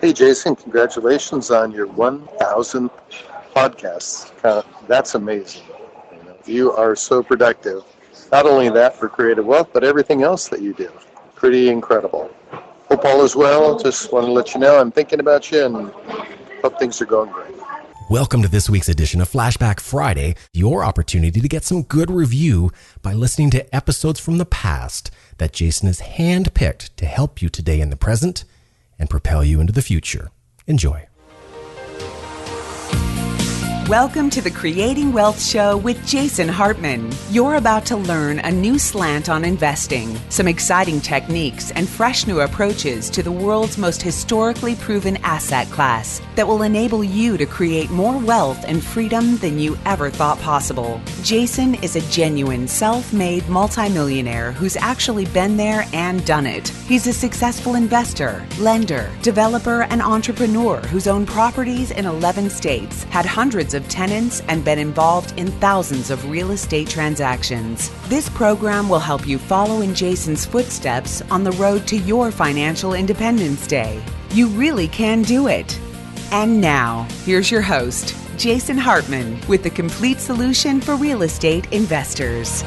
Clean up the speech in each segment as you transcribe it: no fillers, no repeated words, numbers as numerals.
Hey, Jason, congratulations on your 1,000th podcast. That's amazing. You are so productive. Not only that for Creative Wealth, but everything else that you do. Pretty incredible. Hope all is well. Just want to let you know I'm thinking about you and hope things are going great. Welcome to this week's edition of Flashback Friday, your opportunity to get some good review by listening to episodes from the past that Jason has handpicked to help you today in the present and propel you into the future. Enjoy. Welcome to the Creating Wealth Show with Jason Hartman. You're about to learn a new slant on investing, some exciting techniques, and fresh new approaches to the world's most historically proven asset class that will enable you to create more wealth and freedom than you ever thought possible. Jason is a genuine self-made multimillionaire who's actually been there and done it. He's a successful investor, lender, developer, and entrepreneur who's owned properties in 11 states, had hundreds of tenants, and been involved in thousands of real estate transactions. This program will help you follow in Jason's footsteps on the road to your financial independence day. You really can do it. And now, here's your host, Jason Hartman, with the complete solution for real estate investors.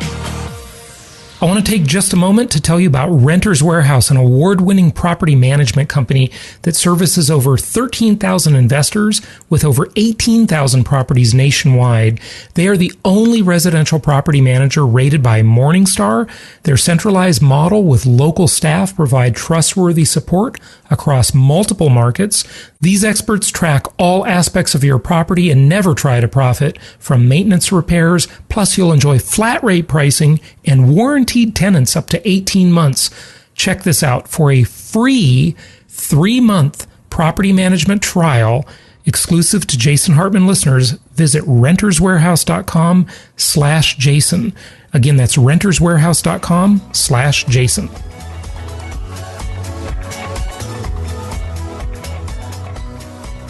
I want to take just a moment to tell you about Renters Warehouse, an award-winning property management company that services over 13,000 investors with over 18,000 properties nationwide. They are the only residential property manager rated by Morningstar. Their centralized model with local staff provide trustworthy support across multiple markets. These experts track all aspects of your property and never try to profit from maintenance repairs. Plus, you'll enjoy flat rate pricing and warranted tenants up to 18 months. Check this out. For a free 3-month property management trial exclusive to Jason Hartman listeners, visit renterswarehouse.com/Jason. Again, that's renterswarehouse.com/Jason.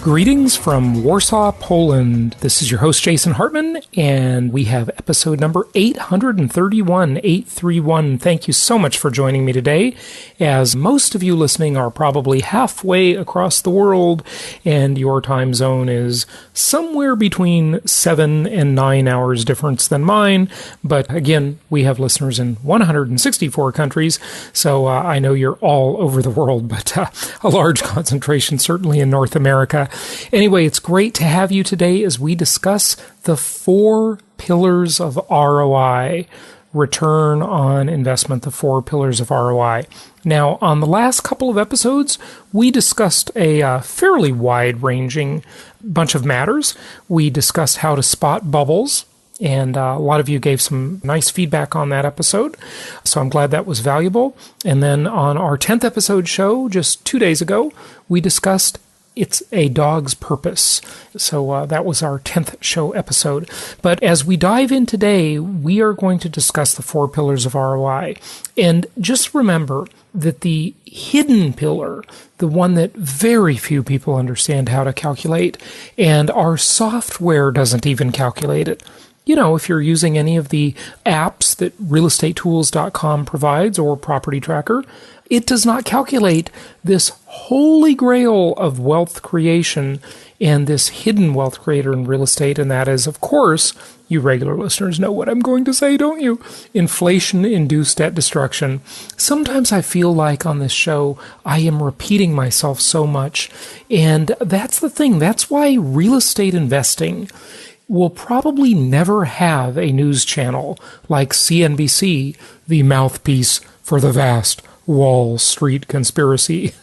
Greetings from Warsaw, Poland. This is your host, Jason Hartman, and we have episode number 831. Thank you so much for joining me today, as most of you listening are probably halfway across the world, and your time zone is somewhere between 7 and 9 hours difference than mine. But again, we have listeners in 164 countries, so I know you're all over the world, but a large concentration certainly in North America. Anyway, it's great to have you today as we discuss the 4 pillars of ROI, return on investment, the 4 pillars of ROI. Now, on the last couple of episodes, we discussed a fairly wide-ranging bunch of matters. We discussed how to spot bubbles, and a lot of you gave some nice feedback on that episode, so I'm glad that was valuable. And then on our 10th episode show, just 2 days ago, we discussed It's a Dog's Purpose. So that was our 10th show episode. But as we dive in today, we are going to discuss the 4 pillars of ROI. And just remember that the hidden pillar, the one that very few people understand how to calculate, and our software doesn't even calculate it. You know, if you're using any of the apps that realestatetools.com provides or Property Tracker, it does not calculate this holy grail of wealth creation and this hidden wealth creator in real estate, and that is, of course, you regular listeners know what I'm going to say, don't you? Inflation-induced debt destruction. Sometimes I feel like on this show, I am repeating myself so much, and that's the thing. That's why real estate investing will probably never have a news channel like CNBC, the mouthpiece for the vast Wall Street conspiracy.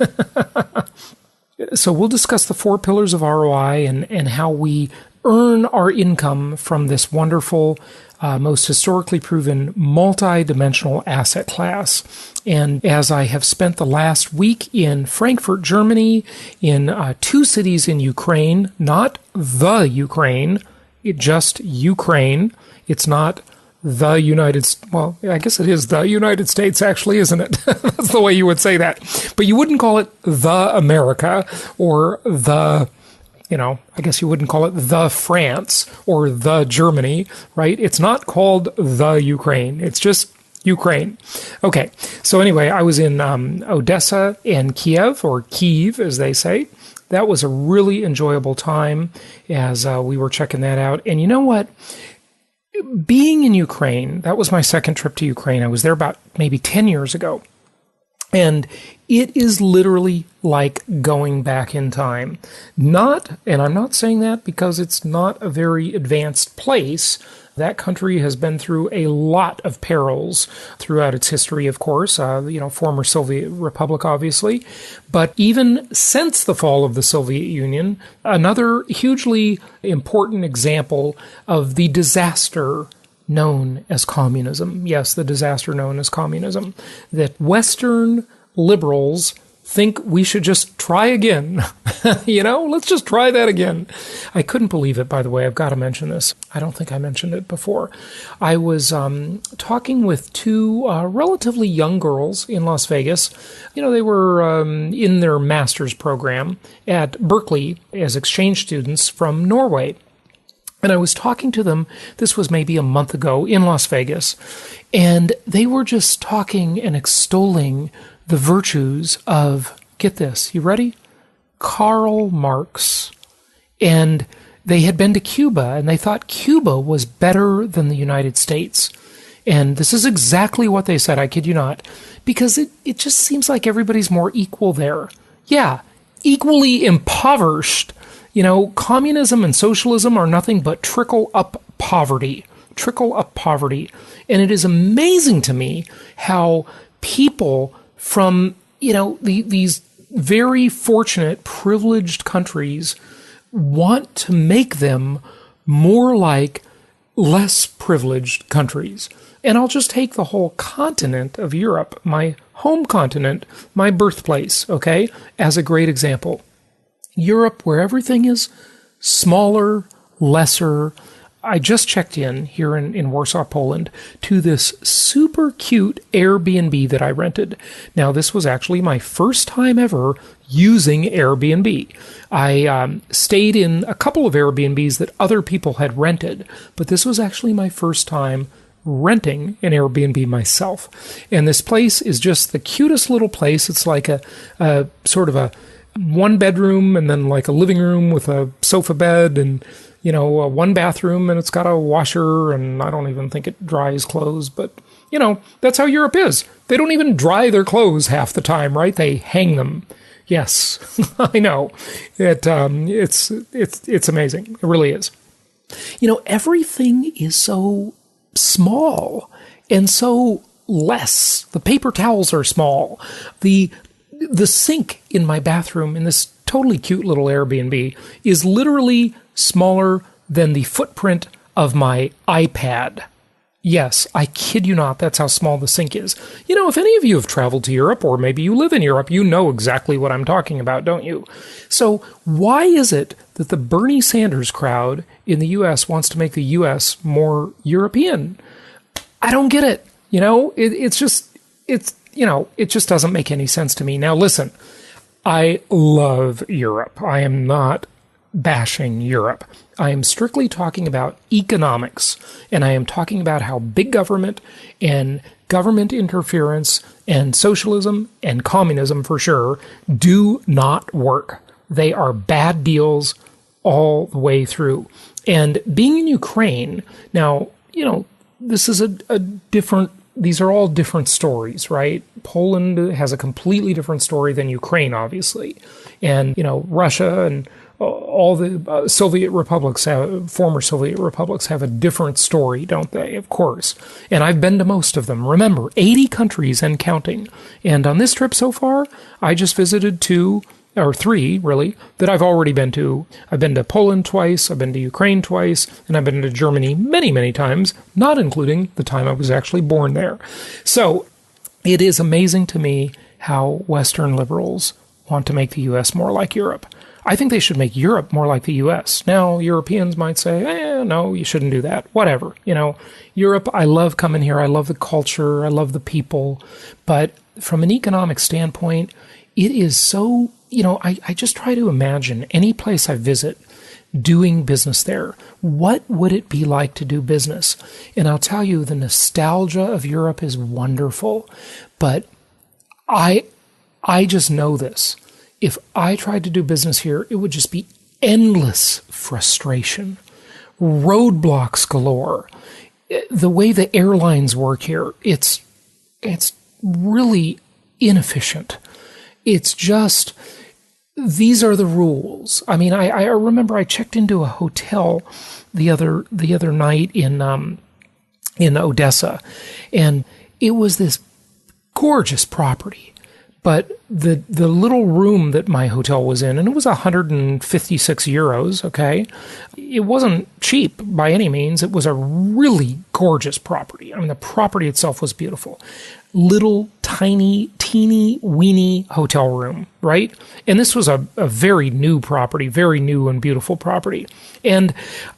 So we'll discuss the 4 pillars of ROI and how we earn our income from this wonderful, most historically proven multi-dimensional asset class. And as I have spent the last week in Frankfurt, Germany, in 2 cities in Ukraine, not the Ukraine, just Ukraine. It's not the United States. Well, I guess it is the United States, actually, isn't it? That's the way you would say that. But you wouldn't call it the America or the, I guess you wouldn't call it the France or the Germany, right? It's not called the Ukraine. It's just Ukraine. Okay. So anyway, I was in Odessa and Kiev, or Kyiv, as they say. That was a really enjoyable time as we were checking that out. And you know what? Being in Ukraine, that was my second trip to Ukraine. I was there about maybe 10 years ago. And it is literally like going back in time. And I'm not saying that because it's not a very advanced place. That country has been through a lot of perils throughout its history, of course, former Soviet Republic, obviously. But even since the fall of the Soviet Union, another hugely important example of the disaster known as communism. Yes, the disaster known as communism. That Western liberals think we should just try again. Let's just try that again. I couldn't believe it, by the way. I've got to mention this. I don't think I mentioned it before. I was talking with two relatively young girls in Las Vegas. They were in their master's program at Berkeley as exchange students from Norway. And I was talking to them, this was maybe a month ago in Las Vegas, and they were just talking and extolling the virtues of, get this, you ready? Karl Marx. And they had been to Cuba, and they thought Cuba was better than the United States. And this is exactly what they said, I kid you not, because it just seems like everybody's more equal there. Yeah, equally impoverished. Communism and socialism are nothing but trickle-up poverty. Trickle-up poverty. And it is amazing to me how people from, these very fortunate, privileged countries want to make them more like less privileged countries. And I'll just take the whole continent of Europe, my home continent, my birthplace, okay, as a great example. Europe, where everything is smaller, lesser. I just checked in here in Warsaw, Poland, to this super cute Airbnb that I rented. Now, this was actually my first time ever using Airbnb. I stayed in a couple of Airbnbs that other people had rented, but this was actually my first time renting an Airbnb myself. And this place is just the cutest little place. It's like a sort of a one bedroom and then like a living room with a sofa bed and, one bathroom, and it's got a washer, and I don't even think it dries clothes, but, that's how Europe is. They don't even dry their clothes half the time, right? They hang them. Yes, I know. It's amazing. It really is. Everything is so small and so less. The paper towels are small. The sink in my bathroom in this totally cute little Airbnb is literally smaller than the footprint of my iPad. Yes, I kid you not, that's how small the sink is. If any of you have traveled to Europe, or maybe you live in Europe, you know exactly what I'm talking about, don't you? So why is it that the Bernie Sanders crowd in the U.S. wants to make the U.S. more European? I don't get it. It just doesn't make any sense to me. Now, listen, I love Europe. I am not bashing Europe. I am strictly talking about economics, and I am talking about how big government and government interference and socialism and communism, for sure, do not work. They are bad deals all the way through. And being in Ukraine, now, this is these are all different stories, right? Poland has a completely different story than Ukraine, obviously. And, Russia and all the Soviet republics, former Soviet republics, have a different story, don't they? Of course. And I've been to most of them. Remember, 80 countries and counting. And on this trip so far, I just visited 2 or 3, really, that I've already been to. I've been to Poland twice, I've been to Ukraine twice, and I've been to Germany many, many times, not including the time I was actually born there. So it is amazing to me how Western liberals want to make the U.S. more like Europe. I think they should make Europe more like the U.S. Now, Europeans might say, no, you shouldn't do that. Whatever. Europe, I love coming here. I love the culture. I love the people. But from an economic standpoint, it is so, I just try to imagine any place I visit, doing business there. What would it be like to do business? And I'll tell you, the nostalgia of Europe is wonderful, but I just know this. If I tried to do business here, it would just be endless frustration, roadblocks galore. The way the airlines work here, it's really inefficient. It's just, these are the rules. I mean, I remember I checked into a hotel the other night in Odessa, and it was this gorgeous property. But the little room that my hotel was in, and it was 156 euros, okay? It wasn't cheap by any means. It was a really gorgeous property. I mean, the property itself was beautiful. Little, tiny, teeny, weeny hotel room, right? And this was a very new property, very new and beautiful property. And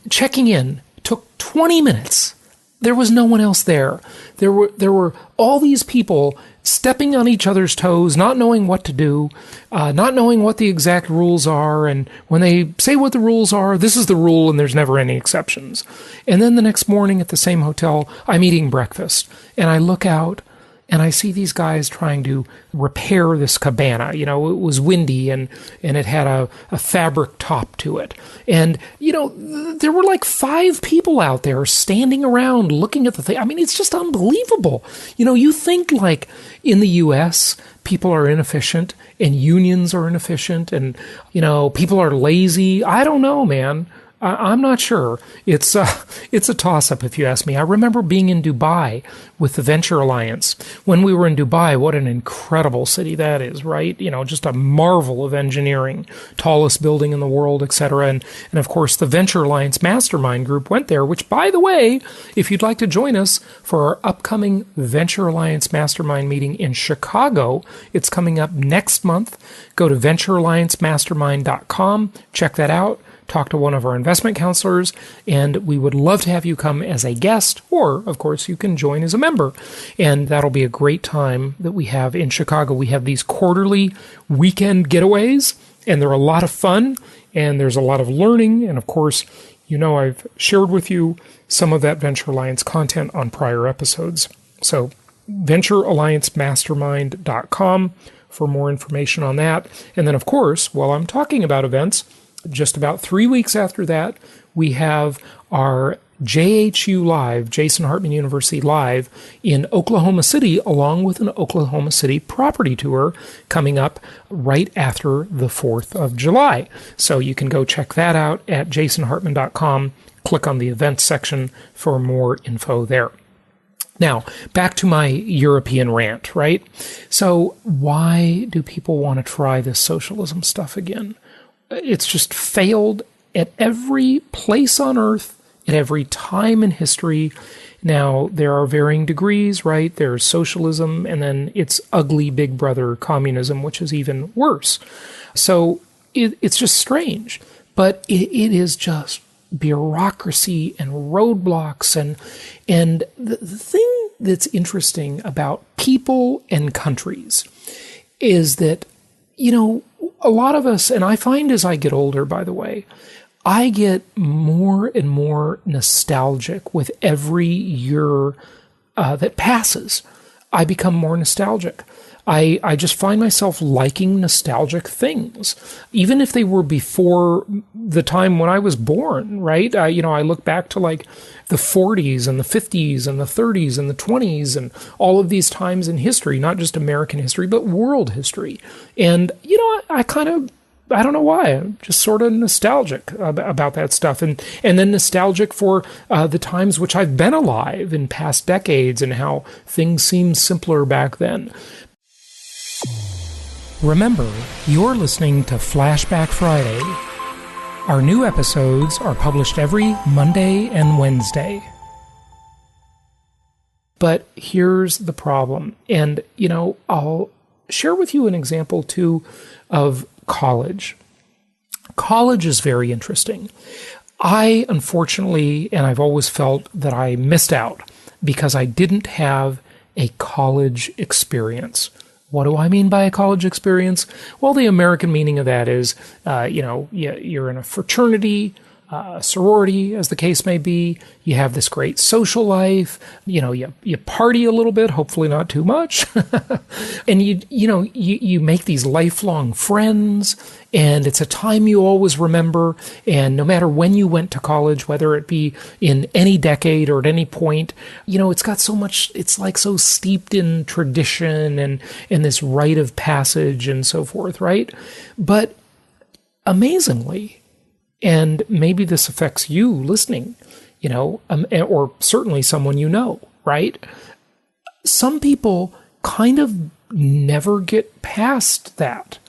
checking in took 20 minutes. There was no one else there. There were all these people stepping on each other's toes, not knowing what to do, not knowing what the exact rules are. And when they say what the rules are, this is the rule and there's never any exceptions. And then the next morning at the same hotel, I'm eating breakfast and I look out and I see these guys trying to repair this cabana. You know, it was windy and it had a fabric top to it. And, you know, there were like 5 people out there standing around looking at the thing. I mean, it's just unbelievable. You know, you think like in the U.S., people are inefficient and unions are inefficient and, you know, people are lazy. I don't know, man. I'm not sure. It's a toss-up if you ask me. I remember being in Dubai with the Venture Alliance. When we were in Dubai, what an incredible city that is, right? You know, just a marvel of engineering, tallest building in the world, etc. And of course, the Venture Alliance Mastermind group went there, which, by the way, if you'd like to join us for our upcoming Venture Alliance Mastermind meeting in Chicago, it's coming up next month. Go to venturealliancemastermind.com. Check that out. Talk to one of our investment counselors, and we would love to have you come as a guest, or, of course, you can join as a member. And that'll be a great time that we have in Chicago. We have these quarterly weekend getaways, and they're a lot of fun, and there's a lot of learning. And, of course, you know I've shared with you some of that Venture Alliance content on prior episodes. So venturealliancemastermind.com for more information on that. And then, of course, while I'm talking about events, just about 3 weeks after that, we have our JHU Live, Jason Hartman University Live, in Oklahoma City, along with an Oklahoma City property tour coming up right after the 4th of July. So you can go check that out at jasonhartman.com. Click on the events section for more info there. Now, back to my European rant, right? So why do people want to try this socialism stuff again? It's just failed at every place on earth, at every time in history. Now, there are varying degrees, right? There's socialism, and then it's ugly big brother communism, which is even worse. So it's just strange. But it is just bureaucracy and roadblocks. And the thing that's interesting about people and countries is that, you know, a lot of us, and I find as I get older, by the way, I get more and more nostalgic with every year that passes. I become more nostalgic. I just find myself liking nostalgic things, even if they were before the time when I was born, right? I look back to like the 40s and the 50s and the 30s and the 20s and all of these times in history, not just American history, but world history. And, you know, I don't know why. I'm just sort of nostalgic about that stuff. And then nostalgic for the times which I've been alive in past decades and how things seemed simpler back then. Remember, you're listening to Flashback Friday. Our new episodes are published every Monday and Wednesday. But here's the problem. And, you know, I'll share with you an example, too, of college. College is very interesting. I, unfortunately, and I've always felt that I missed out because I didn't have a college experience. What do I mean by a college experience? Well, the American meaning of that is, you're in a fraternity, sorority, as the case may be. You have this great social life. You party a little bit, hopefully not too much. And you make these lifelong friends, and it's a time you always remember. And no matter when you went to college, whether it be in any decade or at any point, it's got so much, it's like so steeped in tradition and this rite of passage and so forth, right? But amazingly, and maybe this affects you listening, or certainly someone right? Some people kind of never get past that.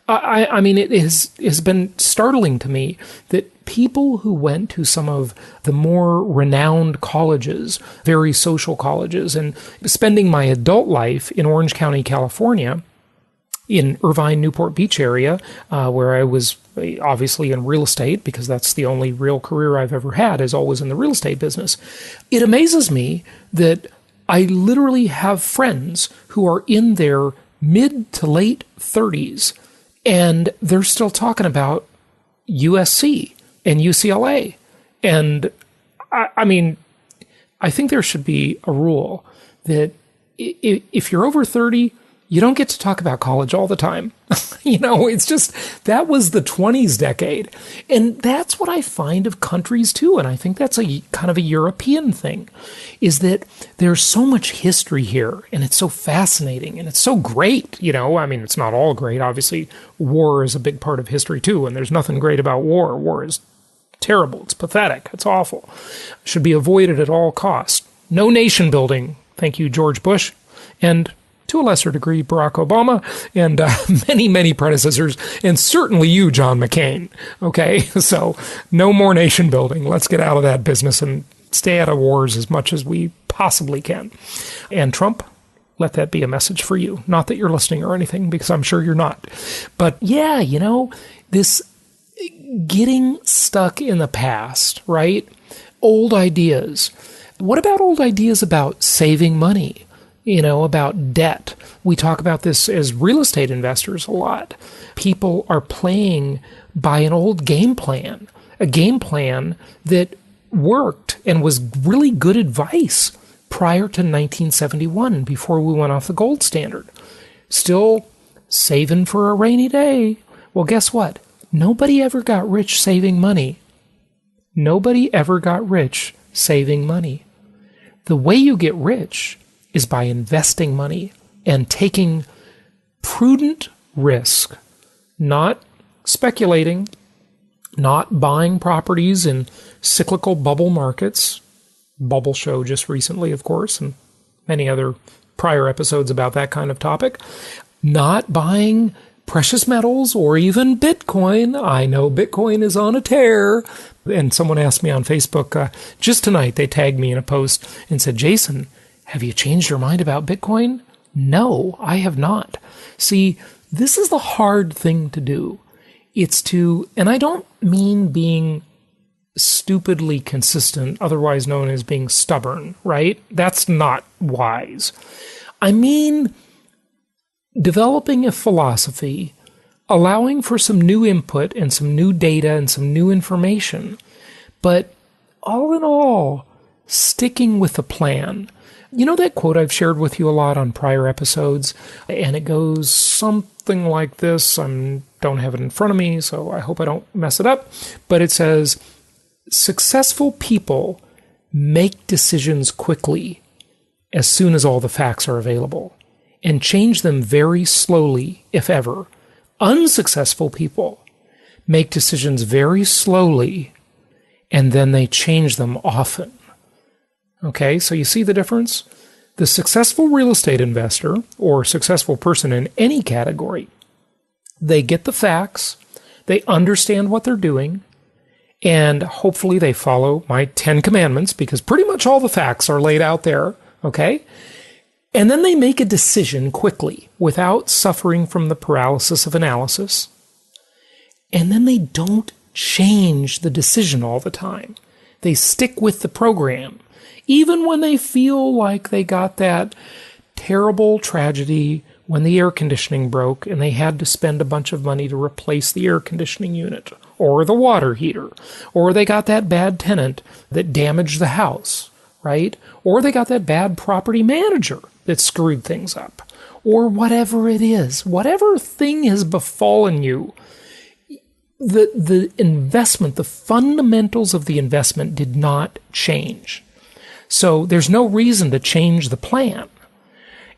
I mean, it has been startling to me that people who went to some of the more renowned colleges, very social colleges, and spending my adult life in Orange County, California, in Irvine, Newport Beach area, where I was obviously in real estate, because that's the only real career I've ever had, is always in the real estate business. It amazes me that I literally have friends who are in their mid to late 30s, and they're still talking about USC and UCLA. And I mean, I think there should be a rule that if you're over 30, you don't get to talk about college all the time. It's just, that was the 20s decade. And that's what I find of countries too. And I think that's a kind of a European thing, is that there's so much history here, and it's so fascinating, and it's so great. I mean, it's not all great. Obviously, war is a big part of history too. And there's nothing great about war. War is terrible. It's pathetic. It's awful. Should be avoided at all costs. No nation building. Thank you, George Bush. And to a lesser degree, Barack Obama, and many, many predecessors, and certainly you, John McCain. Okay, so no more nation building. Let's get out of that business and stay out of wars as much as we possibly can. And Trump, let that be a message for you. Not that you're listening or anything, because I'm sure you're not. But yeah, this getting stuck in the past, right? Old ideas. What about old ideas about saving money? About debt. We talk about this as real estate investors a lot. People are playing by an old game plan, a game plan that worked and was really good advice prior to 1971, before we went off the gold standard. Still saving for a rainy day. Well, guess what? Nobody ever got rich saving money. Nobody ever got rich saving money. The way you get rich is by investing money and taking prudent risk, not speculating, not buying properties in cyclical bubble markets. Bubble show just recently, of course, and many other prior episodes about that kind of topic. Not buying precious metals or even Bitcoin. I know Bitcoin is on a tear. And someone asked me on Facebook just tonight, they tagged me in a post and said, Jason, have you changed your mind about Bitcoin? No, I have not. See, this is the hard thing to do. It's to, and I don't mean being stupidly consistent, otherwise known as being stubborn, right? That's not wise. I mean developing a philosophy, allowing for some new input and some new data and some new information, but all in all, sticking with the plan. You know that quote I've shared with you a lot on prior episodes, and it goes something like this. I don't have it in front of me, so I hope I don't mess it up. But it says, successful people make decisions quickly as soon as all the facts are available, and change them very slowly, if ever. Unsuccessful people make decisions very slowly, and then they change them often. Okay, so you see the difference? The successful real estate investor, or successful person in any category, they get the facts, they understand what they're doing, and hopefully they follow my 10 commandments, because pretty much all the facts are laid out there, okay? And then they make a decision quickly, without suffering from the paralysis of analysis. And then they don't change the decision all the time. They stick with the program. Even when they feel like they got that terrible tragedy when the air conditioning broke and they had to spend a bunch of money to replace the air conditioning unit or the water heater, or they got that bad tenant that damaged the house, right? Or they got that bad property manager that screwed things up, or whatever it is, whatever thing has befallen you, the investment, the fundamentals of the investment did not change. So there's no reason to change the plan.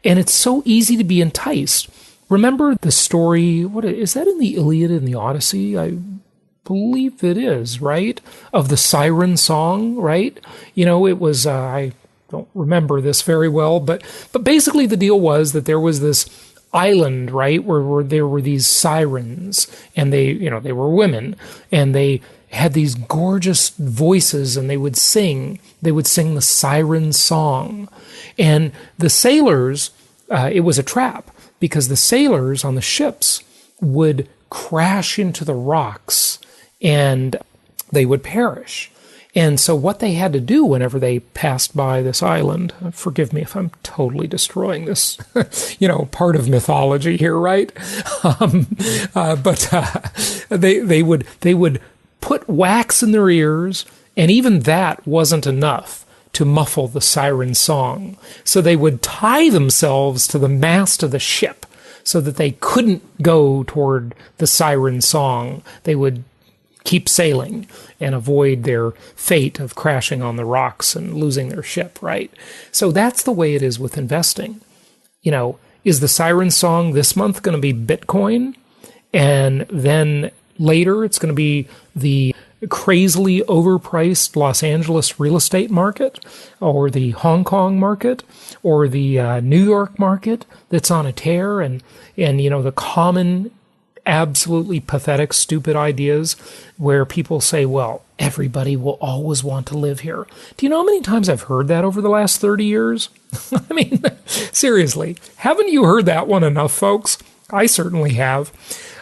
And it's so easy to be enticed. Remember the story, what is that, in the Iliad and the Odyssey? I believe it is, right? Of the siren song, right? It was, I don't remember this very well, but basically the deal was that there was this island, right, where there were these sirens, and they were women, and they had these gorgeous voices, and they would sing the siren song. And the sailors, it was a trap, because the sailors on the ships would crash into the rocks, and they would perish. And so what they had to do whenever they passed by this island, forgive me if I'm totally destroying this, part of mythology here, right? They would put wax in their ears, and even that wasn't enough to muffle the siren song. So they would tie themselves to the mast of the ship so that they couldn't go toward the siren song. They would keep sailing and avoid their fate of crashing on the rocks and losing their ship, right? So that's the way it is with investing. Is the siren song this month going to be Bitcoin? And then later it's going to be the crazily overpriced Los Angeles real estate market, or the Hong Kong market, or the New York market that's on a tear, and the common absolutely pathetic, stupid ideas where people say, well, everybody will always want to live here. Do you know how many times I've heard that over the last 30 years? I mean, seriously, haven't you heard that one enough, folks? I certainly have.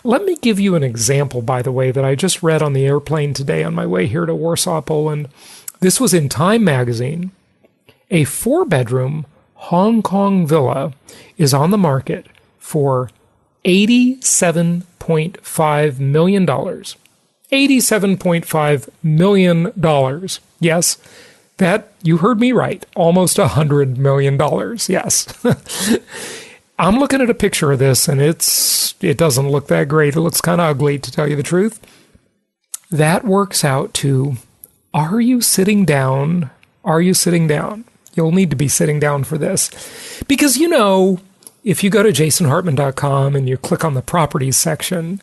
Let me give you an example, by the way, that I just read on the airplane today on my way here to Warsaw, Poland. This was in Time magazine. A 4-bedroom Hong Kong villa is on the market for $87.5 million. $87.5 million. Yes, that, you heard me right. Almost $100 million. Yes. I'm looking at a picture of this, and it doesn't look that great. It looks kind of ugly, to tell you the truth. That works out to, are you sitting down? Are you sitting down? You'll need to be sitting down for this. Because, if you go to jasonhartman.com and you click on the properties section,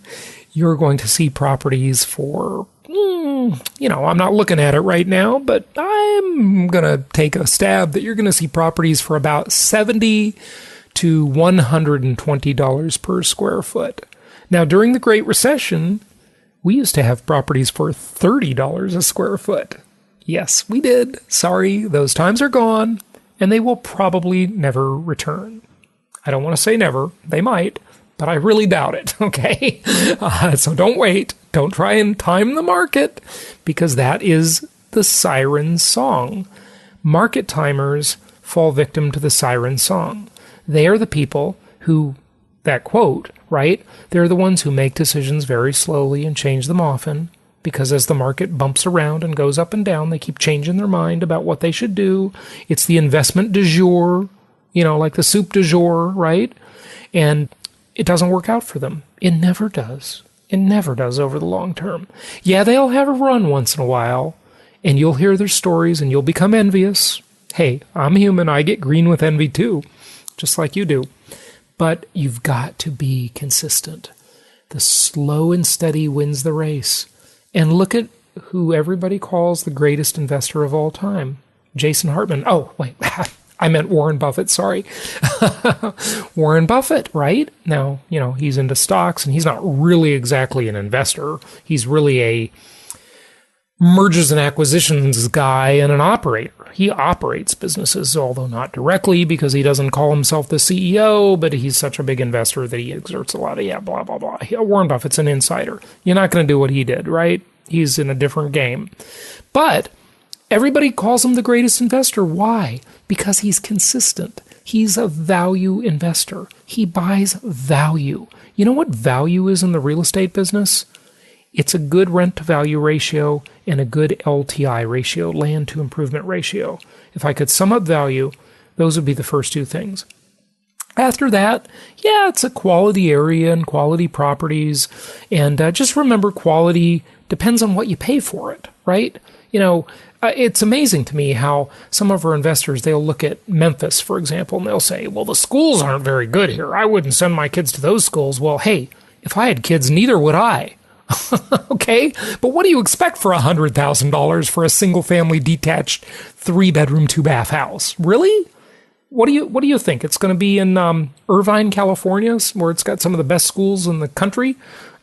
you're going to see properties for, I'm not looking at it right now, but I'm going to take a stab that you're going to see properties for about $70 to $120 per square foot. Now, during the Great Recession, we used to have properties for $30 a square foot. Yes, we did. Sorry, those times are gone, and they will probably never return. I don't want to say never. They might, but I really doubt it, okay? So don't wait. Don't try and time the market, because that is the siren song. Market timers fall victim to the siren song. They are the people who, that quote, right? They're the ones who make decisions very slowly and change them often, because as the market bumps around and goes up and down, they keep changing their mind about what they should do. It's the investment du jour, like the soup du jour, right? And it doesn't work out for them. It never does. It never does over the long term. Yeah, they'll have a run once in a while, and you'll hear their stories, and you'll become envious. Hey, I'm human. I get green with envy too, just like you do. But you've got to be consistent. The slow and steady wins the race. And look at who everybody calls the greatest investor of all time, Jason Hartman. Oh, wait. I meant Warren Buffett, sorry. Warren Buffett, right? Now, he's into stocks, and he's not really exactly an investor. He's really a mergers and acquisitions guy and an operator. He operates businesses, although not directly, because he doesn't call himself the CEO, but he's such a big investor that he exerts a lot of, blah, blah, blah. Warren Buffett's an insider. You're not going to do what he did, right? He's in a different game. But Everybody calls him the greatest investor. Why? Because he's consistent. He's a value investor. He buys value. You know what value is in the real estate business? It's a good rent-to-value ratio and a good LTI ratio, land-to-improvement ratio. If I could sum up value, those would be the first two things. After that, yeah, it's a quality area and quality properties. And just remember, quality depends on what you pay for it, right? You know, it's amazing to me how some of our investors, they'll look at Memphis, for example, and they'll say, well, the schools aren't very good here. I wouldn't send my kids to those schools. Well, hey, if I had kids, neither would I. Okay? But what do you expect for $100,000 for a single-family detached 3-bedroom, 2-bath house? Really? What do you think? It's going to be in Irvine, California, where it's got some of the best schools in the country?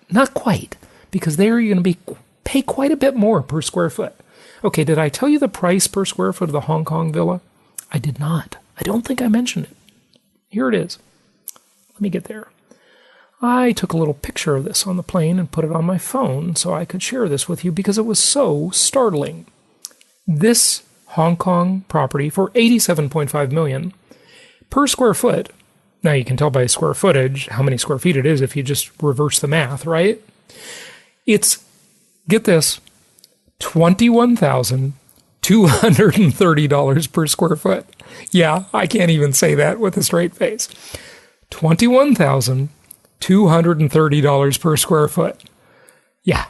Not quite, because there you're going to pay quite a bit more per square foot. Okay, did I tell you the price per square foot of the Hong Kong villa? I did not. I don't think I mentioned it. Here it is. Let me get there. I took a little picture of this on the plane and put it on my phone so I could share this with you because it was so startling. This Hong Kong property for $87.5 million per square foot. Now you can tell by square footage how many square feet it is if you just reverse the math, right? It's, get this, $21,230 per square foot. Yeah, I can't even say that with a straight face. $21,230 per square foot. Yeah,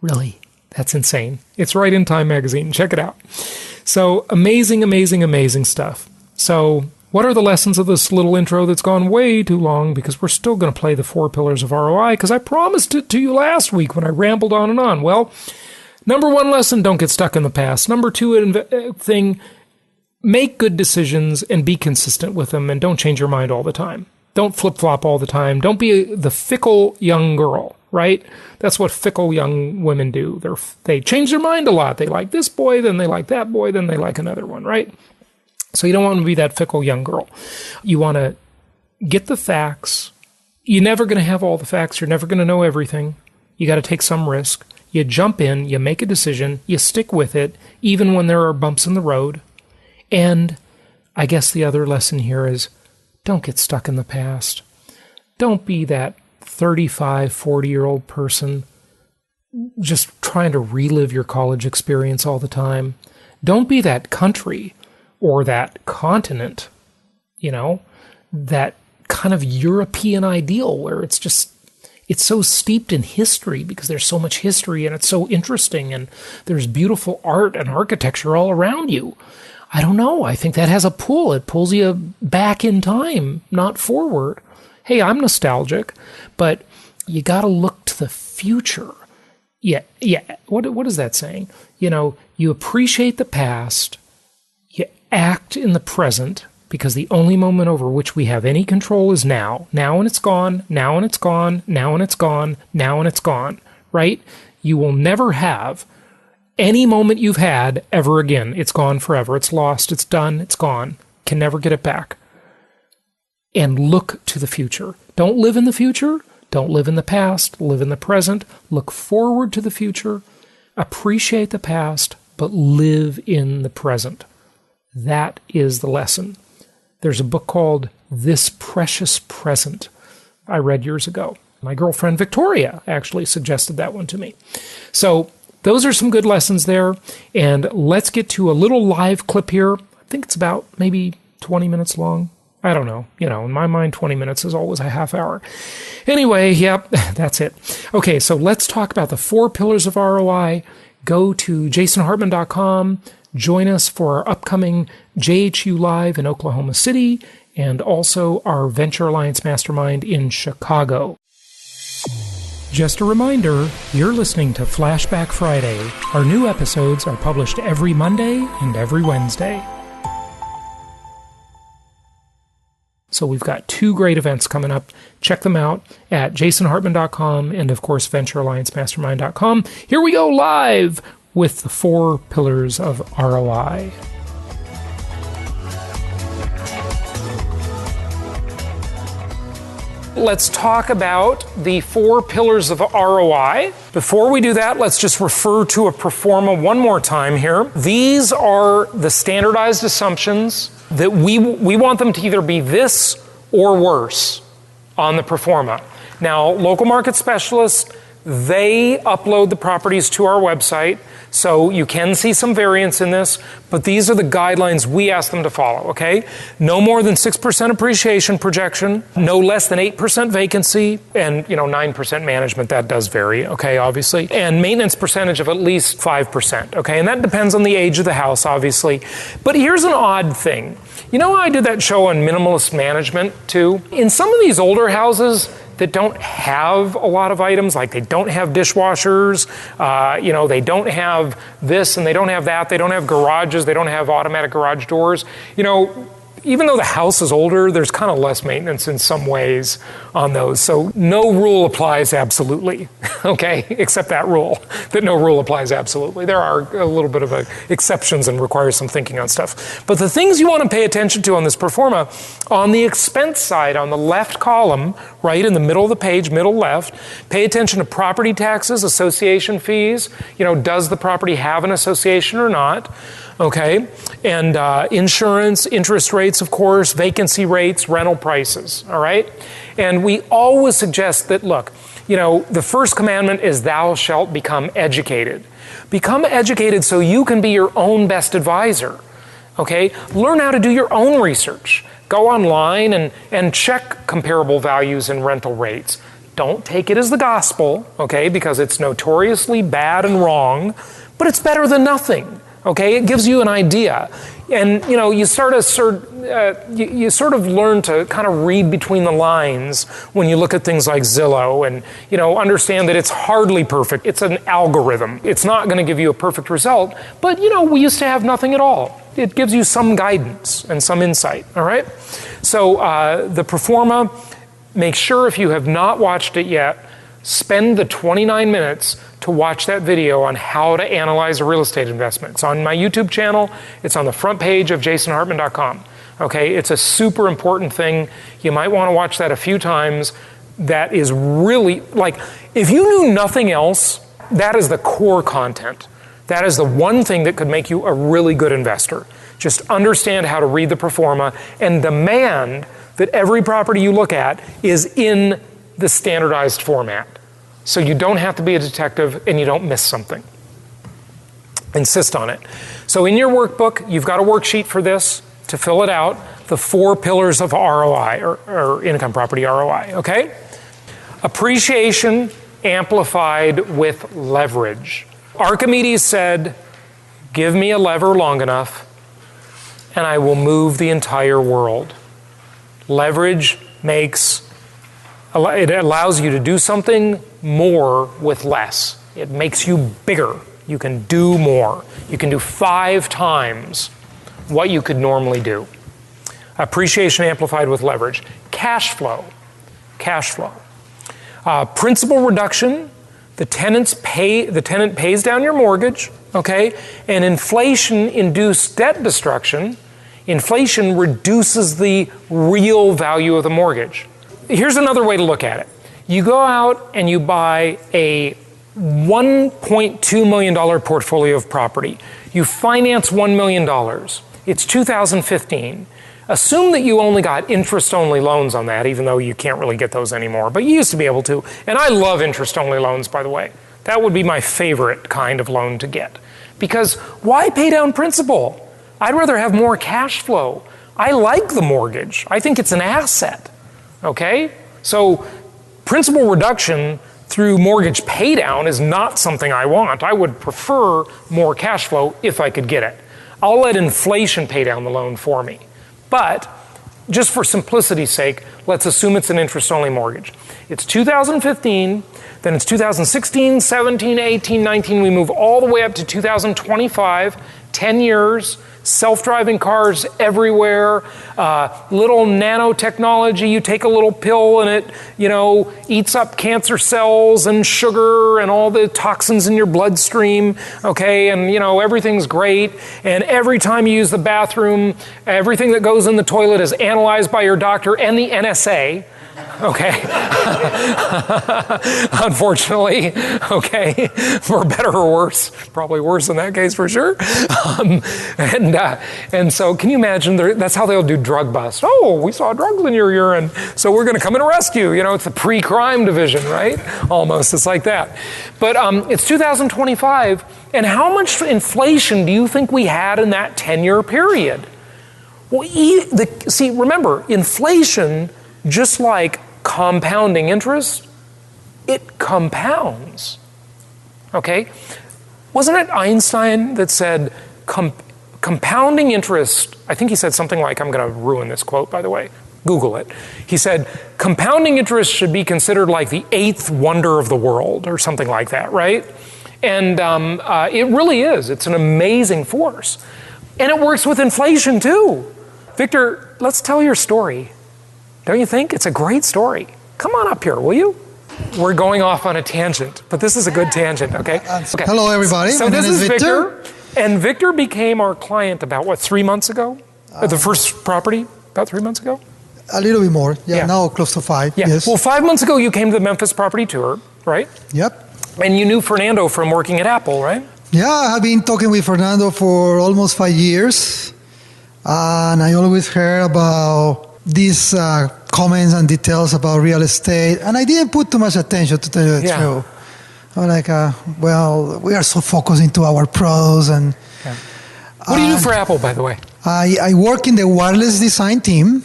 really, that's insane. It's right in Time magazine. Check it out. So amazing, amazing, amazing stuff. So what are the lessons of this little intro that's gone way too long? Because we're still going to play the 4 Pillars of ROI because I promised it to you last week when I rambled on and on. Well, number 1 lesson, don't get stuck in the past. Number 2 thing, make good decisions and be consistent with them and don't change your mind all the time. Don't flip-flop all the time. Don't be the fickle young girl, right? That's what fickle young women do. They change their mind a lot. They like this boy, then they like that boy, then they like another one, right? So you don't want to be that fickle young girl. You want to get the facts. You're never going to have all the facts. You're never going to know everything. You got to take some risk. You jump in, you make a decision, you stick with it, even when there are bumps in the road. And I guess the other lesson here is don't get stuck in the past. Don't be that 35, 40-year-old person just trying to relive your college experience all the time. Don't be that country or that continent, that kind of European ideal where it's so steeped in history because there's so much history and it's so interesting and there's beautiful art and architecture all around you. I don't know. I think that has a pull. It pulls you back in time, not forward. Hey, I'm nostalgic, but you got to look to the future. Yeah. What is that saying? You appreciate the past, you act in the present, because the only moment over which we have any control is now. Now and it's gone, now and it's gone, now and it's gone, now and it's gone, right? You will never have any moment you've had ever again. It's gone forever. It's lost. It's done. It's gone. Can never get it back. And look to the future. Don't live in the future. Don't live in the past. Live in the present. Look forward to the future. Appreciate the past, but live in the present. That is the lesson. There's a book called This Precious Present I read years ago. My girlfriend Victoria actually suggested that one to me. So those are some good lessons there. And let's get to a little live clip here. I think it's about maybe 20 minutes long. I don't know. In my mind, 20 minutes is always a half hour. Anyway, yep, that's it. Okay, so let's talk about the 4 Pillars of ROI. Go to jasonhartman.com. Join us for our upcoming JHU Live in Oklahoma City and also our Venture Alliance Mastermind in Chicago. Just a reminder, you're listening to Flashback Friday. Our new episodes are published every Monday and every Wednesday. So we've got 2 great events coming up. Check them out at jasonhartman.com and, of course, venturealliancemastermind.com. Here we go live with the 4 Pillars of ROI. let's talk about the 4 pillars of ROI. Before we do that, let's just refer to a proforma one more time here. These are the standardized assumptions that we want them to either be this or worse on the proforma. Now, local market specialists, they upload the properties to our website, so you can see some variance in this, but these are the guidelines we ask them to follow, okay? No more than 6% appreciation projection, no less than 8% vacancy, and 9% management. That does vary, okay, obviously. And maintenance percentage of at least 5%, okay? And that depends on the age of the house, obviously. But here's an odd thing. You know how I did that show on minimalist management too? In some of these older houses that don't have a lot of items, like they don't have dishwashers, they don't have this and they don't have that, they don't have garages, they don't have automatic garage doors, even though the house is older, there's kind of less maintenance in some ways on those. So no rule applies absolutely, okay? Except that rule, that no rule applies absolutely. There are a little bit of exceptions and requires some thinking on stuff. But the things you want to pay attention to on this proforma, on the expense side, on the left column, right in the middle of the page, middle left, pay attention to property taxes, association fees. Does the property have an association or not? Okay, and insurance, interest rates, of course, vacancy rates, rental prices, all right? And we always suggest that, look, the first commandment is thou shalt become educated. Become educated so you can be your own best advisor, okay? Learn how to do your own research. Go online and check comparable values and rental rates. Don't take it as the gospel, okay, because it's notoriously bad and wrong, but it's better than nothing. Okay, it gives you an idea, and you sort of learn to kind of read between the lines when you look at things like Zillow, and understand that it's hardly perfect. It's an algorithm. It's not going to give you a perfect result, but we used to have nothing at all. It gives you some guidance and some insight. All right, so the proforma. Make sure if you have not watched it yet, spend the 29 minutes to watch that video on how to analyze a real estate investment. It's on my YouTube channel. It's on the front page of jasonhartman.com. Okay, it's a super important thing. You might want to watch that a few times. That is really, if you knew nothing else, that is the core content. That is the one thing that could make you a really good investor. Just understand how to read the proforma and demand that every property you look at is in the standardized format. So you don't have to be a detective and you don't miss something. Insist on it. So in your workbook, you've got a worksheet for this to fill it out, the 4 pillars of ROI, or income property ROI, okay? Appreciation amplified with leverage. Archimedes said, give me a lever long enough and I will move the entire world. Leverage it allows you to do something more with less. It makes you bigger. You can do more. You can do 5 times what you could normally do. Appreciation amplified with leverage. Cash flow. Principal reduction. The tenant pays down your mortgage, okay? And inflation-induced debt destruction. Inflation reduces the real value of the mortgage. Here's another way to look at it. You go out and you buy a $1.2 million portfolio of property. You finance $1 million. It's 2015. Assume that you only got interest-only loans on that, even though you can't really get those anymore, but you used to be able to. And I love interest-only loans, by the way. That would be my favorite kind of loan to get. Because why pay down principal? I'd rather have more cash flow. I like the mortgage. I think it's an asset. Okay? So principal reduction through mortgage paydown is not something I want. I would prefer more cash flow if I could get it. I'll let inflation pay down the loan for me. But just for simplicity's sake, let's assume it's an interest-only mortgage. It's 2015, then it's 2016, 17, 18, 19. We move all the way up to 2025. 10 years, self-driving cars everywhere, little nanotechnology. You take a little pill and it, eats up cancer cells and sugar and all the toxins in your bloodstream, okay? And, everything's great. And every time you use the bathroom, everything that goes in the toilet is analyzed by your doctor and the NSA. Okay. Unfortunately, okay, for better or worse, probably worse in that case for sure. And so, can you imagine? That's how they'll do drug bust. Oh, we saw drugs in your urine, so we're going to come and arrest you. It's the pre-crime division, right? Almost, it's like that. But it's 2025, and how much inflation do you think we had in that 10-year period? Well, see, remember, inflation, just like compounding interest, it compounds. Okay? Wasn't it Einstein that said compounding interest, I think he said something like, I'm going to ruin this quote, by the way, Google it. He said, compounding interest should be considered like the eighth wonder of the world, or something like that, right? And it really is. It's an amazing force. And it works with inflation, too. Victor, let's tell your story. Don't you think? It's a great story. Come on up here, will you? We're going off on a tangent, but this is a good tangent, okay? Okay. Hello, everybody. So this is Victor. And Victor became our client about, 3 months ago? The first property, about 3 months ago? A little bit more. Yeah, now close to 5. Yeah. Yes. Well, 5 months ago, you came to the Memphis property tour, right? Yep. And you knew Fernando from working at Apple, right? Yeah, I have been talking with Fernando for almost 5 years. And I always heard about these comments and details about real estate. And I didn't put too much attention, to tell you the truth. I'm like, we are so focused into our pros. And what do you do for Apple, by the way? I work in the wireless design team.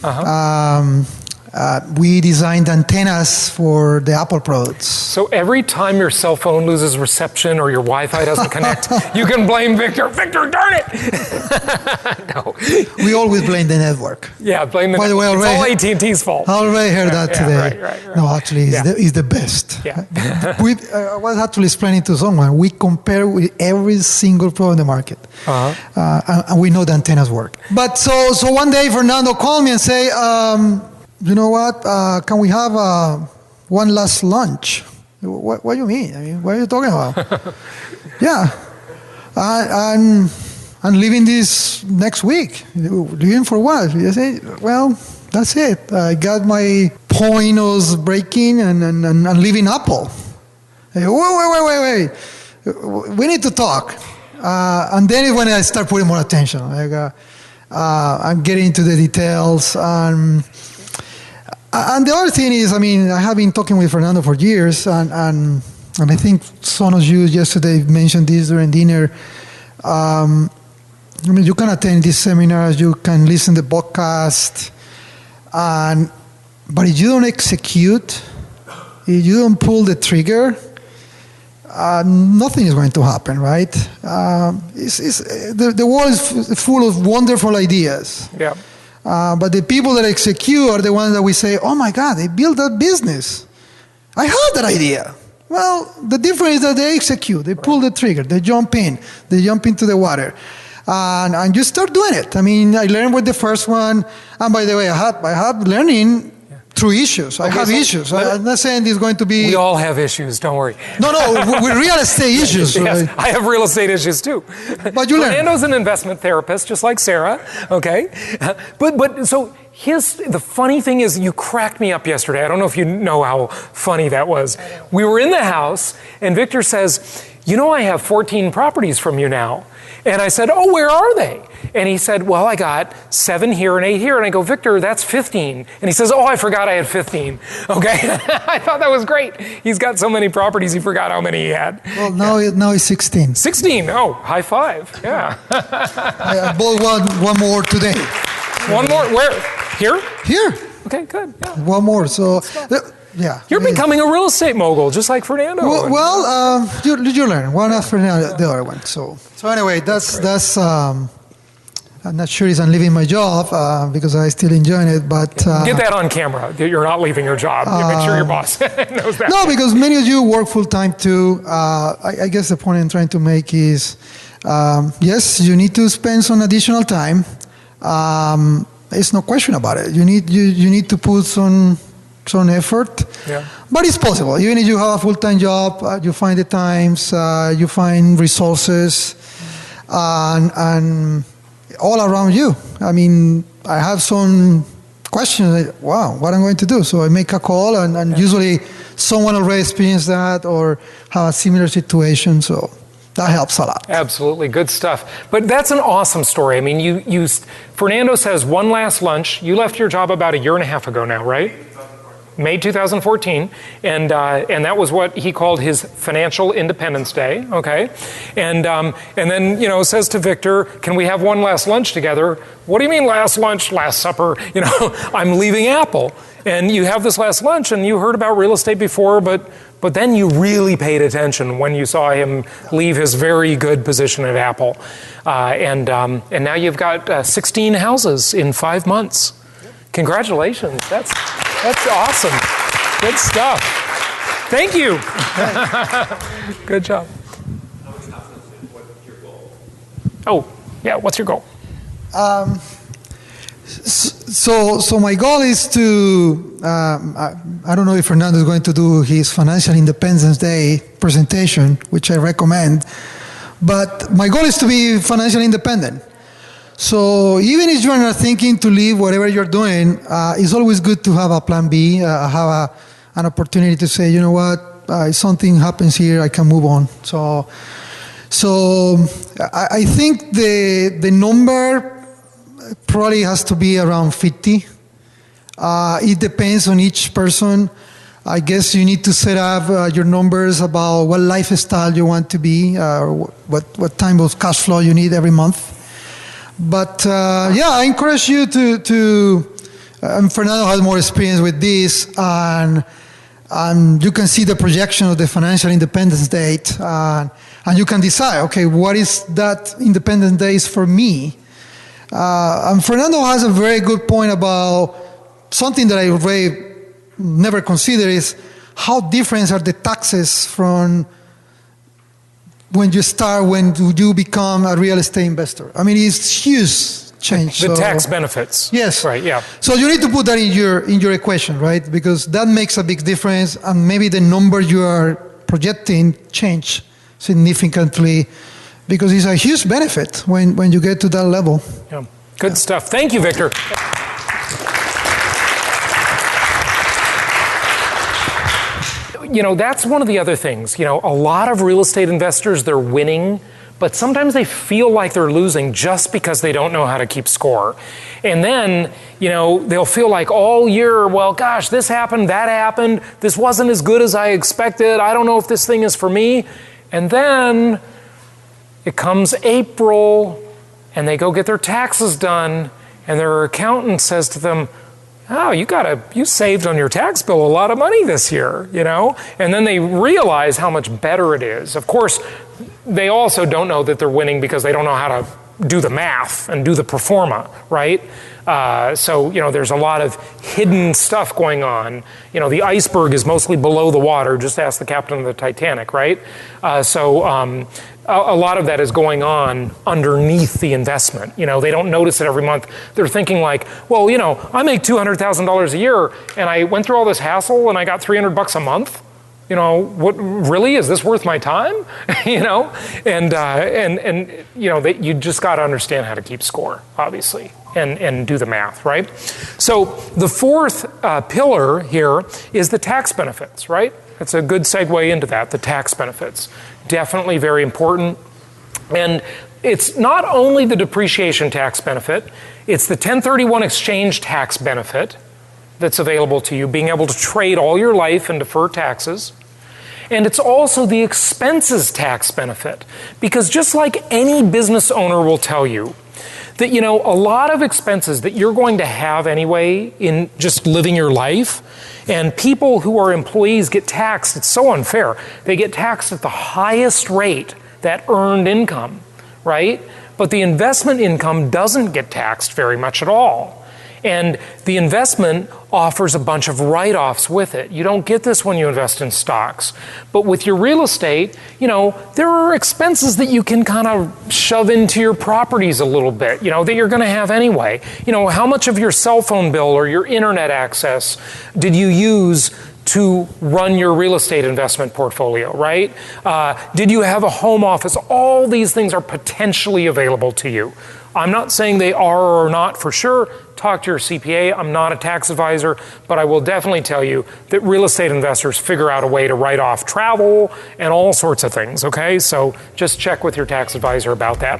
We designed antennas for the Apple products. So every time your cell phone loses reception or your Wi-Fi doesn't connect, you can blame Victor. Victor, darn it! No. We always blame the network. Yeah, blame the network. By the way, it's all AT&T's fault. I already heard that today. Right. No, actually, it's the best. Yeah. I was actually explaining to someone, we compare with every single product in the market. And we know the antennas work. But so one day, Fernando called me and say, you know what? Can we have one last lunch? What do you mean? I mean, what are you talking about? Yeah, I'm leaving this next week. Leaving for what? I say, well, that's it. I got my points breaking and I'm leaving Apple. I go, wait. We need to talk. And then is when I start putting more attention. I'm getting into the details. And the other thing is, I mean, I have been talking with Fernando for years, and I think some of you yesterday mentioned this during dinner. I mean, you can attend these seminars, you can listen to the podcast, but if you don't execute, if you don't pull the trigger, nothing is going to happen, right? The world is full of wonderful ideas. Yeah. But the people that execute are the ones that we say, oh my God, they built that business. I had that idea. Well, the difference is that they execute. They pull the trigger. They jump in. They jump into the water. And you start doing it. I mean, I learned with the first one. And by the way, I have learning through issues. I have issues. I'm not saying it's going to be... We all have issues, don't worry. No, with real estate issues. Yes, right? I have real estate issues too. But you learn. Fernando's an investment therapist, just like Sarah, okay? But so the funny thing is, you cracked me up yesterday. I don't know if you know how funny that was. We were in the house, and Victor says, I have 14 properties from you now. And I said, oh, where are they? And he said, well, I got 7 here and 8 here. And I go, Victor, that's 15. And he says, oh, I forgot I had 15. Okay? I thought that was great. He's got so many properties, he forgot how many he had. Well, now he's 16. 16. Oh, high five. Yeah. I bought one more today. One more? Where? Here? Here. Okay, good. Yeah. One more. So... Yeah, you're becoming a real estate mogul, just like Fernando. Well, you learn one after the other one. So anyway, that's I'm not sure if I'm leaving my job because I still enjoy it, but... Get that on camera, that you're not leaving your job. Make sure your boss knows that. No, because many of you work full-time too. I guess the point I'm trying to make is, yes, you need to spend some additional time. There's no question about it. You need to put some effort. Yeah. But it's possible. Even if you have a full-time job, you find the times, you find resources, and all around you. I mean, I have some questions, like, wow, what I'm going to do? So I make a call, and usually someone already experienced that or have a similar situation, so that helps a lot. Absolutely, good stuff. But that's an awesome story. I mean, Fernando says one last lunch. You left your job about a year and a half ago now, right? May 2014, and that was what he called his financial independence day. Okay, and then says to Victor, "Can we have one last lunch together?" What do you mean last lunch, last supper? I'm leaving Apple, and you have this last lunch, and you heard about real estate before, but then you really paid attention when you saw him leave his very good position at Apple, and now you've got 16 houses in 5 months. Congratulations! That's awesome. Good stuff. Thank you. Good job. Oh, yeah. What's your goal? So my goal is to, I don't know if Fernando is going to do his Financial Independence Day presentation, which I recommend, but my goal is to be financially independent. So even if you are not thinking to leave whatever you're doing, it's always good to have a plan B, have an opportunity to say, you know what, if something happens here, I can move on. So I think the number probably has to be around 50. It depends on each person. I guess you need to set up your numbers about what lifestyle you want to be, or what type of cash flow you need every month. But I encourage you to Fernando has more experience with this, and you can see the projection of the financial independence date, and you can decide, okay, what is that independence days for me? And Fernando has a very good point about something that I really never considered is how different are the taxes from when you become a real estate investor. I mean, it's huge change. The tax benefits. Yes. Right, yeah. So you need to put that in your equation, right? Because that makes a big difference, and maybe the number you are projecting change significantly, because it's a huge benefit when you get to that level. Yeah. Good stuff. Thank you, Victor. That's one of the other things. A lot of real estate investors, they're winning, but sometimes they feel like they're losing just because they don't know how to keep score. And then, they'll feel like all year, well, gosh, this happened, that happened, this wasn't as good as I expected, I don't know if this thing is for me. And then it comes April, and they go get their taxes done, and their accountant says to them, oh, you saved on your tax bill a lot of money this year, And then they realize how much better it is. Of course, they also don't know that they're winning because they don't know how to do the math and do the proforma, right? So there's a lot of hidden stuff going on. The iceberg is mostly below the water. Just ask the captain of the Titanic, right? A lot of that is going on underneath the investment. They don't notice it every month. They're thinking like, well, I make $200,000 a year, and I went through all this hassle, and I got $300 a month. What really is this worth my time? That you just got to understand how to keep score, obviously, and do the math, right? So the fourth pillar here is the tax benefits, right? That's a good segue into that, the tax benefits. Definitely very important. And it's not only the depreciation tax benefit, it's the 1031 exchange tax benefit that's available to you, being able to trade all your life and defer taxes. And it's also the expenses tax benefit, because just like any business owner will tell you, that, a lot of expenses that you're going to have anyway in just living your life, and people who are employees get taxed, it's so unfair. They get taxed at the highest rate, that earned income, right? but the investment income doesn't get taxed very much at all. And the investment offers a bunch of write-offs with it. You don't get this when you invest in stocks. But with your real estate, there are expenses that you can kind of shove into your properties a little bit, that you're going to have anyway. How much of your cell phone bill or your internet access did you use to run your real estate investment portfolio, right? Did you have a home office? All these things are potentially available to you. I'm not saying they are or not for sure. Talk to your CPA. I'm not a tax advisor, but I will definitely tell you that real estate investors figure out a way to write off travel and all sorts of things, okay? So just check with your tax advisor about that.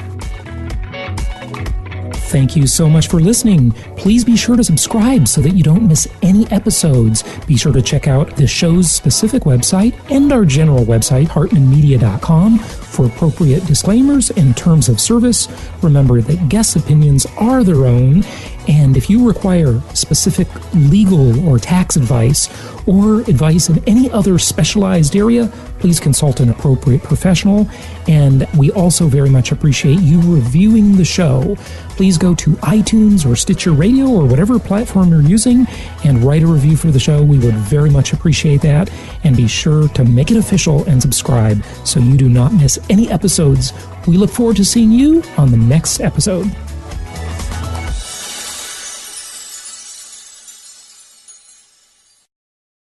Thank you so much for listening. Please be sure to subscribe so that you don't miss any episodes. Be sure to check out the show's specific website and our general website, hartmanmedia.com, for appropriate disclaimers and terms of service. Remember that guest opinions are their own, and if you require specific legal or tax advice or advice in any other specialized area, please consult an appropriate professional. And we also very much appreciate you reviewing the show. Please go to iTunes or Stitcher Radio or whatever platform you're using and write a review for the show. We would very much appreciate that. And be sure to make it official and subscribe so you do not miss any episodes. We look forward to seeing you on the next episode.